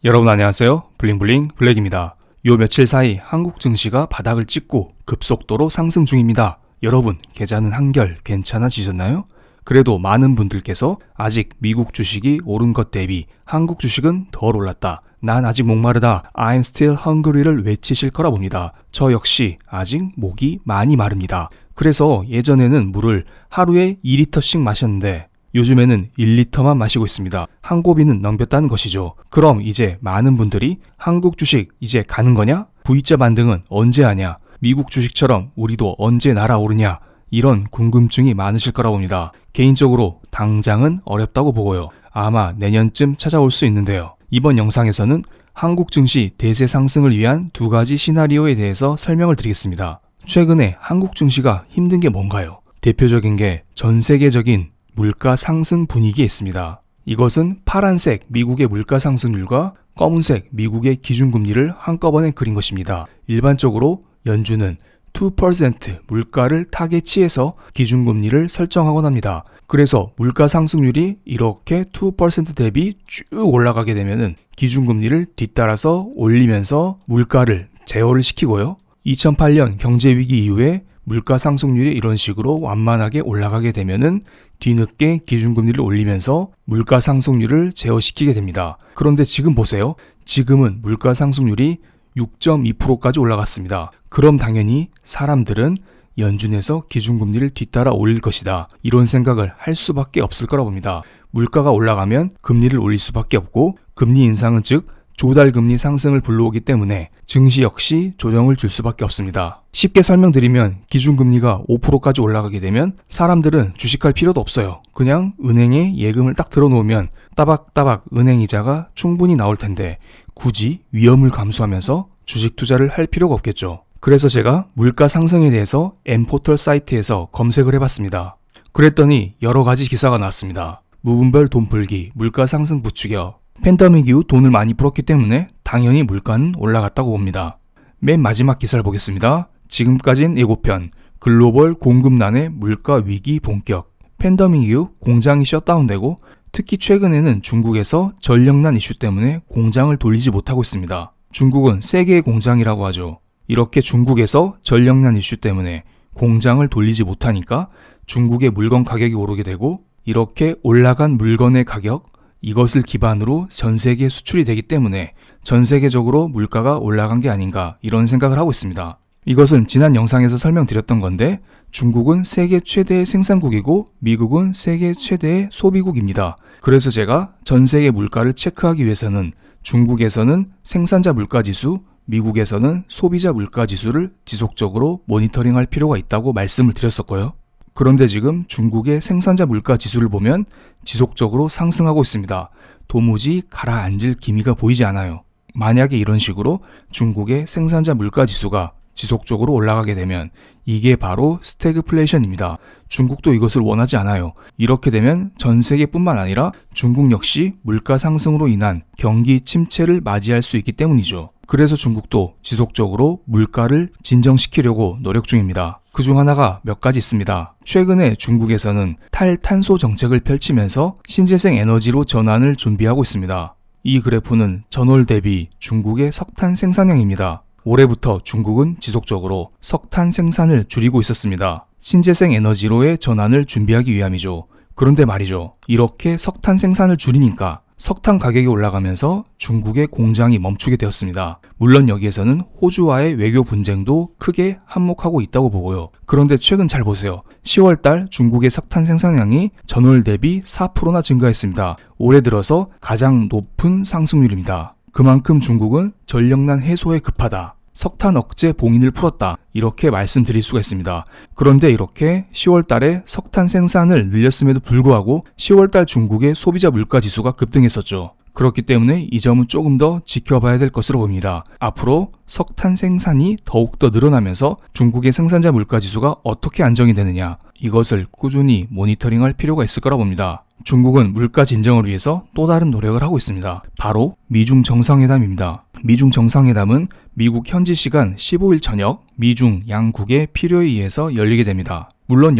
여러분 안녕하세요. 블링블링 블랙입니다. 요 며칠 사이 한국 증시가 바닥을 찍고 급속도로 상승 중입니다. 여러분 계좌는 한결 괜찮아지셨나요? 그래도 많은 분들께서 아직 미국 주식이 오른 것 대비 한국 주식은 덜 올랐다. 난 아직 목마르다. I'm still hungry를 외치실 거라 봅니다. 저 역시 아직 목이 많이 마릅니다. 그래서 예전에는 물을 하루에 2리터씩 마셨는데 요즘에는 1리터만 마시고 있습니다. 한 고비는 넘겼다는 것이죠. 그럼 이제 많은 분들이 한국 주식 이제 가는 거냐? V자 반등은 언제 하냐? 미국 주식처럼 우리도 언제 날아오르냐? 이런 궁금증이 많으실 거라 봅니다. 개인적으로 당장은 어렵다고 보고요. 아마 내년쯤 찾아올 수 있는데요. 이번 영상에서는 한국 증시 대세 상승을 위한 두 가지 시나리오에 대해서 설명을 드리겠습니다. 최근에 한국 증시가 힘든 게 뭔가요? 대표적인 게 전 세계적인 물가 상승 분위기에 있습니다. 이것은 파란색 미국의 물가 상승률과 검은색 미국의 기준금리를 한꺼번에 그린 것입니다. 일반적으로 연준은 2% 물가를 타겟치해서 기준금리를 설정하곤 합니다. 그래서 물가 상승률이 이렇게 2% 대비 쭉 올라가게 되면은 기준금리를 뒤따라서 올리면서 물가를 제어를 시키고요. 2008년 경제위기 이후에 물가 상승률이 이런 식으로 완만하게 올라가게 되면은 뒤늦게 기준금리를 올리면서 물가 상승률을 제어시키게 됩니다. 그런데 지금 보세요. 지금은 물가 상승률이 6.2%까지 올라갔습니다. 그럼 당연히 사람들은 연준에서 기준금리를 뒤따라 올릴 것이다. 이런 생각을 할 수밖에 없을 거라 봅니다. 물가가 올라가면 금리를 올릴 수밖에 없고 금리 인상은 즉 조달금리 상승을 불러오기 때문에 증시 역시 조정을 줄 수밖에 없습니다. 쉽게 설명드리면 기준금리가 5%까지 올라가게 되면 사람들은 주식할 필요도 없어요. 그냥 은행에 예금을 딱 들어놓으면 따박따박 은행이자가 충분히 나올 텐데 굳이 위험을 감수하면서 주식 투자를 할 필요가 없겠죠. 그래서 제가 물가 상승에 대해서 M포털 사이트에서 검색을 해봤습니다. 그랬더니 여러 가지 기사가 나왔습니다. 무분별 돈풀기, 물가 상승 부추겨, 팬데믹 이후 돈을 많이 풀었기 때문에 당연히 물가는 올라갔다고 봅니다. 맨 마지막 기사를 보겠습니다. 지금까지는 예고편, 글로벌 공급난의 물가 위기 본격. 팬데믹 이후 공장이 셧다운되고 특히 최근에는 중국에서 전력난 이슈 때문에 공장을 돌리지 못하고 있습니다. 중국은 세계의 공장이라고 하죠. 이렇게 중국에서 전력난 이슈 때문에 공장을 돌리지 못하니까 중국의 물건 가격이 오르게 되고 이렇게 올라간 물건의 가격, 이것을 기반으로 전 세계에 수출이 되기 때문에 전 세계적으로 물가가 올라간 게 아닌가 이런 생각을 하고 있습니다. 이것은 지난 영상에서 설명드렸던 건데 중국은 세계 최대의 생산국이고 미국은 세계 최대의 소비국입니다. 그래서 제가 전 세계 물가를 체크하기 위해서는 중국에서는 생산자 물가지수, 미국에서는 소비자 물가지수를 지속적으로 모니터링할 필요가 있다고 말씀을 드렸었고요. 그런데 지금 중국의 생산자 물가 지수를 보면 지속적으로 상승하고 있습니다. 도무지 가라앉을 기미가 보이지 않아요. 만약에 이런 식으로 중국의 생산자 물가 지수가 지속적으로 올라가게 되면 이게 바로 스태그플레이션입니다. 중국도 이것을 원하지 않아요. 이렇게 되면 전 세계뿐만 아니라 중국 역시 물가 상승으로 인한 경기 침체를 맞이할 수 있기 때문이죠. 그래서 중국도 지속적으로 물가를 진정시키려고 노력 중입니다. 그중 하나가 몇 가지 있습니다. 최근에 중국에서는 탈탄소 정책을 펼치면서 신재생 에너지로 전환을 준비하고 있습니다. 이 그래프는 전월 대비 중국의 석탄 생산량입니다. 올해부터 중국은 지속적으로 석탄 생산을 줄이고 있었습니다. 신재생 에너지로의 전환을 준비하기 위함이죠. 그런데 말이죠. 이렇게 석탄 생산을 줄이니까 석탄 가격이 올라가면서 중국의 공장이 멈추게 되었습니다. 물론 여기에서는 호주와의 외교 분쟁도 크게 한몫하고 있다고 보고요. 그런데 최근 잘 보세요. 10월달 중국의 석탄 생산량이 전월 대비 4%나 증가했습니다. 올해 들어서 가장 높은 상승률입니다. 그만큼 중국은 전력난 해소에 급하다. 석탄 억제 봉인을 풀었다. 이렇게 말씀드릴 수가 있습니다. 그런데 이렇게 10월 달에 석탄 생산을 늘렸음에도 불구하고 10월 달 중국의 소비자 물가 지수가 급등했었죠. 그렇기 때문에 이 점은 조금 더 지켜봐야 될 것으로 봅니다. 앞으로 석탄 생산이 더욱더 늘어나면서 중국의 생산자 물가 지수가 어떻게 안정이 되느냐, 이것을 꾸준히 모니터링할 필요가 있을 거라 봅니다. 중국은 물가 진정을 위해서 또 다른 노력을 하고 있습니다. 바로 미중 정상회담입니다. 미중 정상회담은 미국 현지 시간 15일 저녁 미중 양국의 필요에 의해서 열리게 됩니다. 물론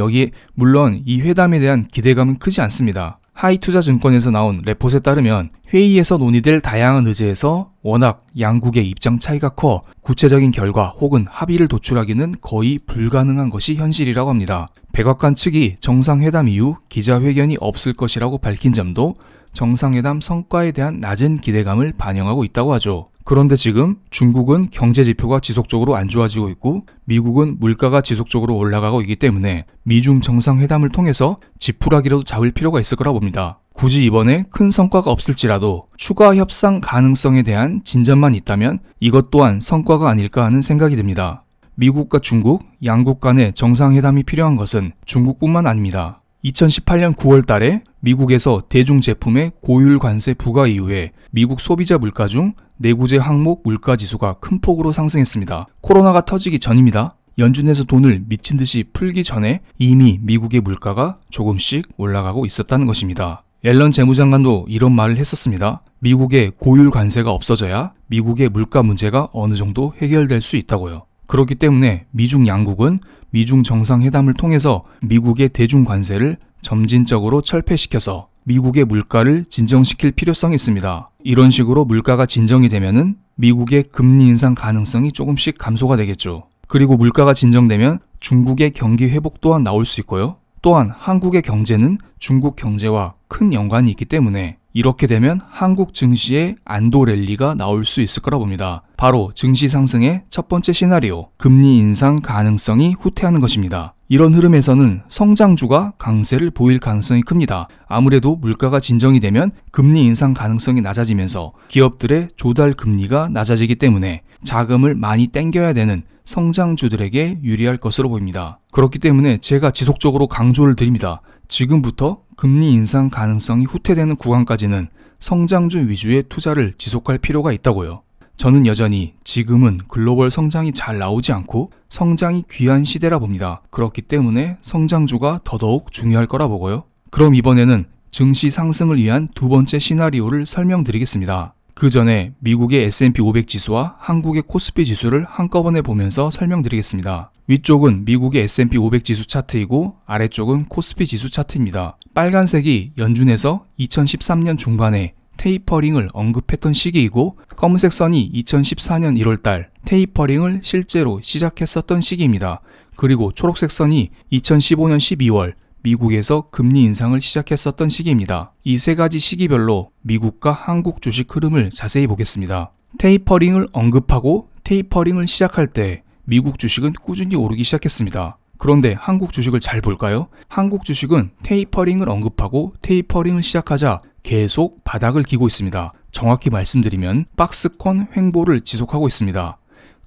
이 회담에 대한 기대감은 크지 않습니다. 하이투자증권에서 나온 레포트에 따르면 회의에서 논의될 다양한 의제에서 워낙 양국의 입장 차이가 커 구체적인 결과 혹은 합의를 도출하기는 거의 불가능한 것이 현실이라고 합니다. 백악관 측이 정상회담 이후 기자회견이 없을 것이라고 밝힌 점도 정상회담 성과에 대한 낮은 기대감을 반영하고 있다고 하죠. 그런데 지금 중국은 경제 지표가 지속적으로 안 좋아지고 있고 미국은 물가가 지속적으로 올라가고 있기 때문에 미중 정상회담을 통해서 지푸라기라도 잡을 필요가 있을 거라 봅니다. 굳이 이번에 큰 성과가 없을지라도 추가 협상 가능성에 대한 진전만 있다면 이것 또한 성과가 아닐까 하는 생각이 듭니다. 미국과 중국, 양국 간의 정상회담이 필요한 것은 중국뿐만 아닙니다. 2018년 9월 달에 미국에서 대중 제품의 고율 관세 부과 이후에 미국 소비자 물가 중 내구재 항목 물가 지수가 큰 폭으로 상승했습니다. 코로나가 터지기 전입니다. 연준에서 돈을 미친 듯이 풀기 전에 이미 미국의 물가가 조금씩 올라가고 있었다는 것입니다. 옐런 재무장관도 이런 말을 했었습니다. 미국의 고율 관세가 없어져야 미국의 물가 문제가 어느 정도 해결될 수 있다고요. 그렇기 때문에 미중 양국은 미중 정상회담을 통해서 미국의 대중 관세를 점진적으로 철폐시켜서 미국의 물가를 진정시킬 필요성이 있습니다. 이런 식으로 물가가 진정이 되면은 미국의 금리 인상 가능성이 조금씩 감소가 되겠죠. 그리고 물가가 진정되면 중국의 경기 회복 또한 나올 수 있고요. 또한 한국의 경제는 중국 경제와 큰 연관이 있기 때문에 이렇게 되면 한국 증시의 안도 랠리가 나올 수 있을 거라 봅니다. 바로 증시 상승의 첫 번째 시나리오, 금리 인상 가능성이 후퇴하는 것입니다. 이런 흐름에서는 성장주가 강세를 보일 가능성이 큽니다. 아무래도 물가가 진정이 되면 금리 인상 가능성이 낮아지면서 기업들의 조달 금리가 낮아지기 때문에 자금을 많이 땡겨야 되는 성장주들에게 유리할 것으로 보입니다. 그렇기 때문에 제가 지속적으로 강조를 드립니다. 지금부터 금리 인상 가능성이 후퇴되는 구간까지는 성장주 위주의 투자를 지속할 필요가 있다고요. 저는 여전히 지금은 글로벌 성장이 잘 나오지 않고 성장이 귀한 시대라 봅니다. 그렇기 때문에 성장주가 더더욱 중요할 거라 보고요. 그럼 이번에는 증시 상승을 위한 두 번째 시나리오를 설명드리겠습니다. 그 전에 미국의 S&P 500 지수와 한국의 코스피 지수를 한꺼번에 보면서 설명드리겠습니다. 위쪽은 미국의 S&P 500 지수 차트이고 아래쪽은 코스피 지수 차트입니다. 빨간색이 연준에서 2013년 중반에 테이퍼링을 언급했던 시기이고 검은색 선이 2014년 1월달 테이퍼링을 실제로 시작했었던 시기입니다. 그리고 초록색 선이 2015년 12월 미국에서 금리 인상을 시작했었던 시기입니다. 이 세 가지 시기별로 미국과 한국 주식 흐름을 자세히 보겠습니다. 테이퍼링을 언급하고 테이퍼링을 시작할 때 미국 주식은 꾸준히 오르기 시작했습니다. 그런데 한국 주식을 잘 볼까요? 한국 주식은 테이퍼링을 언급하고 테이퍼링을 시작하자 계속 바닥을 기고 있습니다. 정확히 말씀드리면 박스권 횡보를 지속하고 있습니다.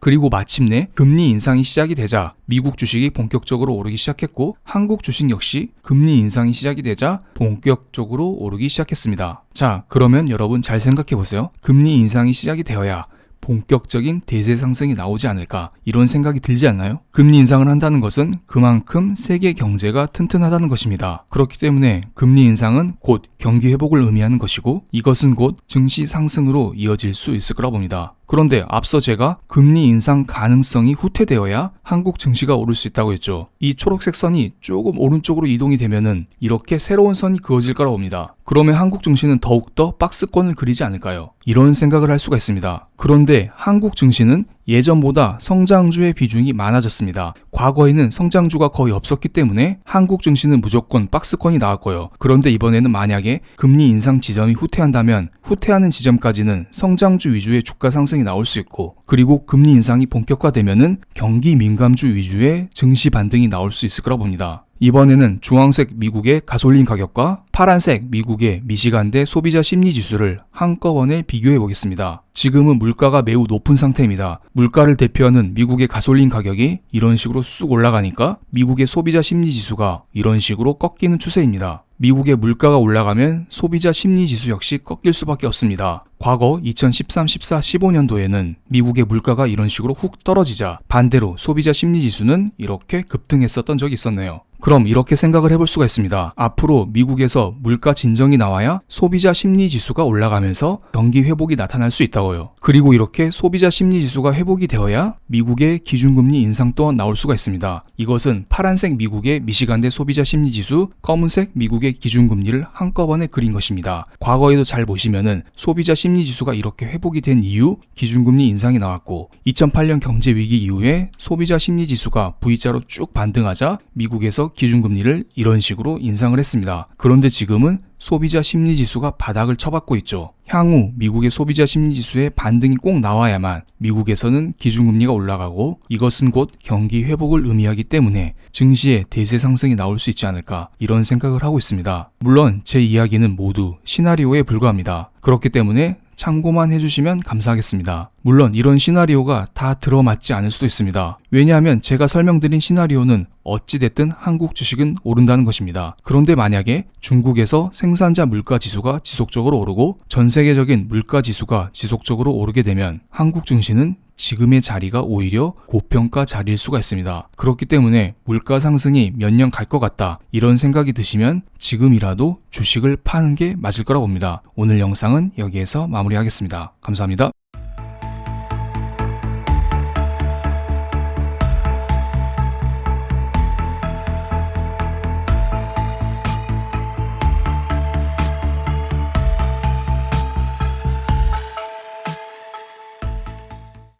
그리고 마침내 금리 인상이 시작이 되자 미국 주식이 본격적으로 오르기 시작했고 한국 주식 역시 금리 인상이 시작이 되자 본격적으로 오르기 시작했습니다. 자, 그러면 여러분 잘 생각해 보세요. 금리 인상이 시작이 되어야 본격적인 대세 상승이 나오지 않을까 이런 생각이 들지 않나요? 금리 인상을 한다는 것은 그만큼 세계 경제가 튼튼하다는 것입니다. 그렇기 때문에 금리 인상은 곧 경기 회복을 의미하는 것이고 이것은 곧 증시 상승으로 이어질 수 있을 거라 봅니다. 그런데 앞서 제가 금리 인상 가능성이 후퇴되어야 한국 증시가 오를 수 있다고 했죠. 이 초록색 선이 조금 오른쪽으로 이동이 되면은 이렇게 새로운 선이 그어질 거라 봅니다. 그러면 한국 증시는 더욱더 박스권을 그리지 않을까요? 이런 생각을 할 수가 있습니다. 그런데 한국 증시는 예전보다 성장주의 비중이 많아졌습니다. 과거에는 성장주가 거의 없었기 때문에 한국 증시는 무조건 박스권이 나왔고요. 그런데 이번에는 만약에 금리 인상 지점이 후퇴한다면 후퇴하는 지점까지는 성장주 위주의 주가 상승이 나올 수 있고 그리고 금리 인상이 본격화되면은 경기 민감주 위주의 증시 반등이 나올 수 있을 거라 봅니다. 이번에는 주황색 미국의 가솔린 가격과 파란색 미국의 미시간대 소비자 심리 지수를 한꺼번에 비교해 보겠습니다. 지금은 물가가 매우 높은 상태입니다. 물가를 대표하는 미국의 가솔린 가격이 이런 식으로 쑥 올라가니까 미국의 소비자 심리 지수가 이런 식으로 꺾이는 추세입니다. 미국의 물가가 올라가면 소비자 심리 지수 역시 꺾일 수밖에 없습니다. 과거 2013, 14, 15년도에는 미국의 물가가 이런 식으로 훅 떨어지자 반대로 소비자 심리 지수는 이렇게 급등했었던 적이 있었네요. 그럼 이렇게 생각을 해볼 수가 있습니다. 앞으로 미국에서 그래서 물가 진정이 나와야 소비자 심리 지수가 올라가면서 경기 회복이 나타날 수 있다고요. 그리고 이렇게 소비자 심리 지수가 회복이 되어야 미국의 기준금리 인상 또한 나올 수가 있습니다. 이것은 파란색 미국의 미시간대 소비자 심리 지수, 검은색 미국의 기준금리를 한꺼번에 그린 것입니다. 과거에도 잘 보시면은 소비자 심리 지수가 이렇게 회복이 된 이후 기준금리 인상이 나왔고 2008년 경제 위기 이후에 소비자 심리 지수가 V자로 쭉 반등하자 미국에서 기준금리를 이런 식으로 인상을 했습니다. 그런데 지금은 소비자 심리 지수가 바닥을 쳐받고 있죠. 향후 미국의 소비자 심리 지수의 반등이 꼭 나와야만 미국에서는 기준금리가 올라가고 이것은 곧 경기 회복을 의미하기 때문에 증시의 대세 상승이 나올 수 있지 않을까 이런 생각을 하고 있습니다. 물론 제 이야기는 모두 시나리오에 불과합니다. 그렇기 때문에 참고만 해주시면 감사하겠습니다. 물론 이런 시나리오가 다 들어맞지 않을 수도 있습니다. 왜냐하면 제가 설명드린 시나리오는 어찌됐든 한국 주식은 오른다는 것입니다. 그런데 만약에 중국에서 생산자 물가 지수가 지속적으로 오르고 전 세계적인 물가 지수가 지속적으로 오르게 되면 한국 증시는 지금의 자리가 오히려 고평가 자리일 수가 있습니다. 그렇기 때문에 물가 상승이 몇 년 갈 것 같다 이런 생각이 드시면 지금이라도 주식을 파는 게 맞을 거라고 봅니다. 오늘 영상은 여기에서 마무리하겠습니다. 감사합니다.